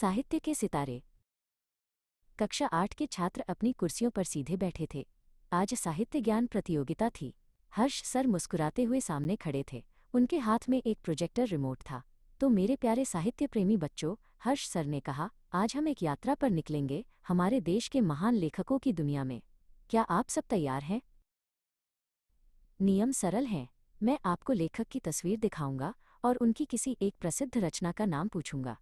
साहित्य के सितारे। कक्षा 8 के छात्र अपनी कुर्सियों पर सीधे बैठे थे। आज साहित्य ज्ञान प्रतियोगिता थी। हर्ष सर मुस्कुराते हुए सामने खड़े थे। उनके हाथ में एक प्रोजेक्टर रिमोट था। तो मेरे प्यारे साहित्य प्रेमी बच्चों, हर्ष सर ने कहा, आज हम एक यात्रा पर निकलेंगे हमारे देश के महान लेखकों की दुनिया में। क्या आप सब तैयार हैं? नियम सरल हैं। मैं आपको लेखक की तस्वीर दिखाऊंगा और उनकी किसी एक प्रसिद्ध रचना का नाम पूछूंगा।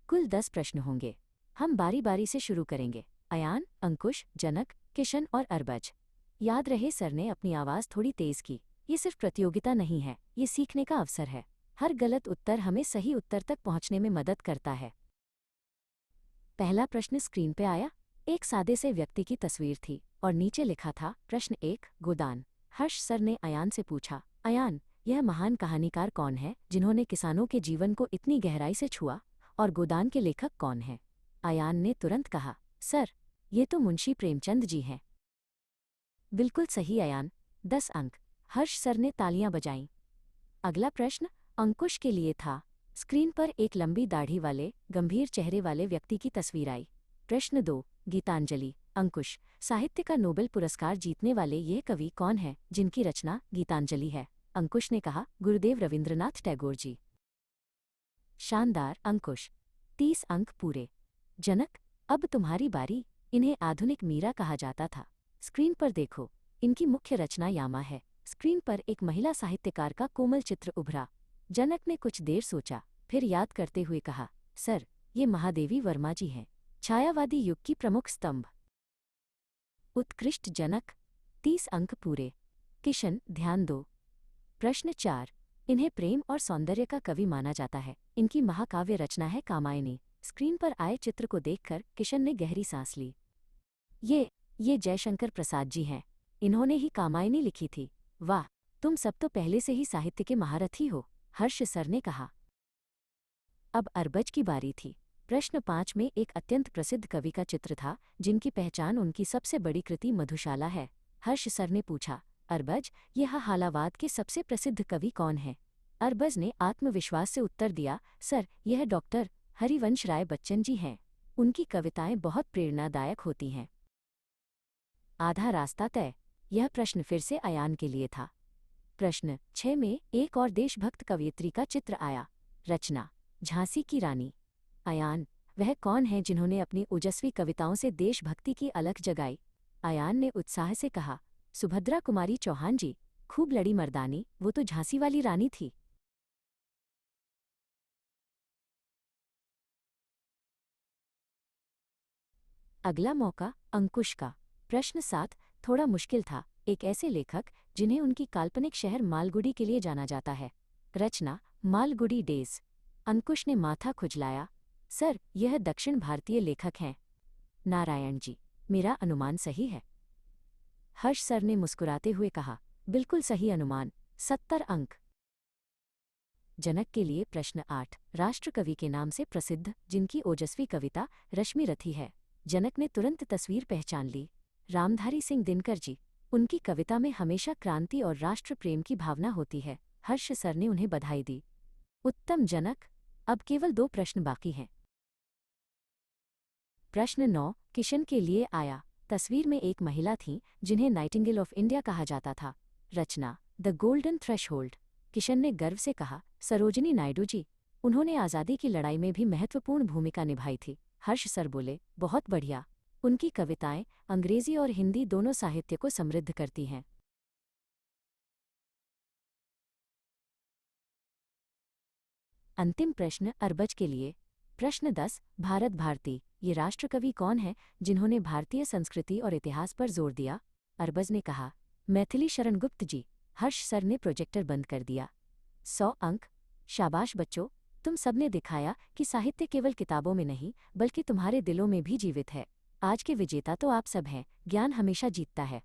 कुल 10 प्रश्न होंगे। हम बारी बारी से शुरू करेंगे। अयान, अंकुश, जनक, किशन और अरबज। याद रहे, सर ने अपनी आवाज़ थोड़ी तेज की। ये सिर्फ प्रतियोगिता नहीं है, ये सीखने का अवसर है। हर गलत उत्तर हमें सही उत्तर तक पहुंचने में मदद करता है। पहला प्रश्न स्क्रीन पे आया। एक सादे से व्यक्ति की तस्वीर थी और नीचे लिखा था, प्रश्न 1, गोदान। हर्ष सर ने अयान से पूछा, अयान, यह महान कहानीकार कौन है जिन्होंने किसानों के जीवन को इतनी गहराई से छुआ, और गोदान के लेखक कौन हैं? अयान ने तुरंत कहा, सर, ये तो मुंशी प्रेमचंद जी हैं। बिल्कुल सही अयान, 10 अंक। हर्ष सर ने तालियां बजाईं। अगला प्रश्न अंकुश के लिए था। स्क्रीन पर एक लंबी दाढ़ी वाले, गंभीर चेहरे वाले व्यक्ति की तस्वीर आई। प्रश्न 2, गीतांजलि। अंकुश, साहित्य का नोबेल पुरस्कार जीतने वाले ये कवि कौन है जिनकी रचना गीतांजलि है? अंकुश ने कहा, गुरुदेव रविंद्रनाथ टैगोर जी। शानदार अंकुश, 30 अंक पूरे। जनक, अब तुम्हारी बारी। इन्हें आधुनिक मीरा कहा जाता था। स्क्रीन पर देखो, इनकी मुख्य रचना यामा है। स्क्रीन पर एक महिला साहित्यकार का कोमल चित्र उभरा। जनक ने कुछ देर सोचा, फिर याद करते हुए कहा, सर, ये महादेवी वर्मा जी हैं, छायावादी युग की प्रमुख स्तंभ। उत्कृष्ट जनक, 30 अंक पूरे। किशन, ध्यान दो। प्रश्न 4, इन्हें प्रेम और सौंदर्य का कवि माना जाता है। इनकी महाकाव्य रचना है कामायनी। स्क्रीन पर आए चित्र को देखकर किशन ने गहरी सांस ली। ये जयशंकर प्रसाद जी हैं। इन्होंने ही कामायनी लिखी थी। वाह, तुम सब तो पहले से ही साहित्य के महारथी हो, हर्ष सर ने कहा। अब अरबज की बारी थी। प्रश्न 5 में एक अत्यंत प्रसिद्ध कवि का चित्र था जिनकी पहचान उनकी सबसे बड़ी कृति मधुशाला है। हर्ष सर ने पूछा, अरबज, यह हालावाद के सबसे प्रसिद्ध कवि कौन है? अरबज ने आत्मविश्वास से उत्तर दिया, सर, यह डॉक्टर हरिवंश राय बच्चन जी हैं। उनकी कविताएं बहुत प्रेरणादायक होती हैं। आधा रास्ता तय। यह प्रश्न फिर से अयान के लिए था। प्रश्न 6 में एक और देशभक्त कवयित्री का चित्र आया। रचना, झांसी की रानी। अयान, वह कौन है जिन्होंने अपनी ओजस्वी कविताओं से देशभक्ति की अलख जगाई? अयान ने उत्साह से कहा, सुभद्रा कुमारी चौहान जी। खूब लड़ी मर्दानी, वो तो झांसी वाली रानी थी। अगला मौका अंकुश का। प्रश्न 7 थोड़ा मुश्किल था। एक ऐसे लेखक जिन्हें उनकी काल्पनिक शहर मालगुडी के लिए जाना जाता है। रचना, मालगुडी डेज। अंकुश ने माथा खुजलाया। सर, यह दक्षिण भारतीय लेखक हैं। नारायण जी, मेरा अनुमान सही है? हर्ष सर ने मुस्कुराते हुए कहा, बिल्कुल सही अनुमान, 70 अंक। जनक के लिए प्रश्न 8, राष्ट्रकवि के नाम से प्रसिद्ध जिनकी ओजस्वी कविता रश्मिरथी है। जनक ने तुरंत तस्वीर पहचान ली। रामधारी सिंह दिनकर जी। उनकी कविता में हमेशा क्रांति और राष्ट्र प्रेम की भावना होती है। हर्ष सर ने उन्हें बधाई दी। उत्तम जनक, अब केवल 2 प्रश्न बाकी हैं। प्रश्न 9 किशन के लिए आया। तस्वीर में एक महिला थीं जिन्हें नाइटिंगेल ऑफ इंडिया कहा जाता था। रचना, द गोल्डन थ्रेशहोल्ड। किशन ने गर्व से कहा, सरोजिनी नायडू जी। उन्होंने आज़ादी की लड़ाई में भी महत्वपूर्ण भूमिका निभाई थी। हर्ष सर बोले, बहुत बढ़िया। उनकी कविताएं अंग्रेजी और हिंदी दोनों साहित्य को समृद्ध करती हैं। अंतिम प्रश्न अरबज के लिए। प्रश्न 10, भारत भारती। ये राष्ट्रकवि कौन है जिन्होंने भारतीय संस्कृति और इतिहास पर जोर दिया? अरबज ने कहा, मैथिली शरण गुप्त जी। हर्ष सर ने प्रोजेक्टर बंद कर दिया। 100 अंक। शाबाश बच्चों, तुम सबने दिखाया कि साहित्य केवल किताबों में नहीं बल्कि तुम्हारे दिलों में भी जीवित है। आज के विजेता तो आप सब हैं। ज्ञान हमेशा जीतता है।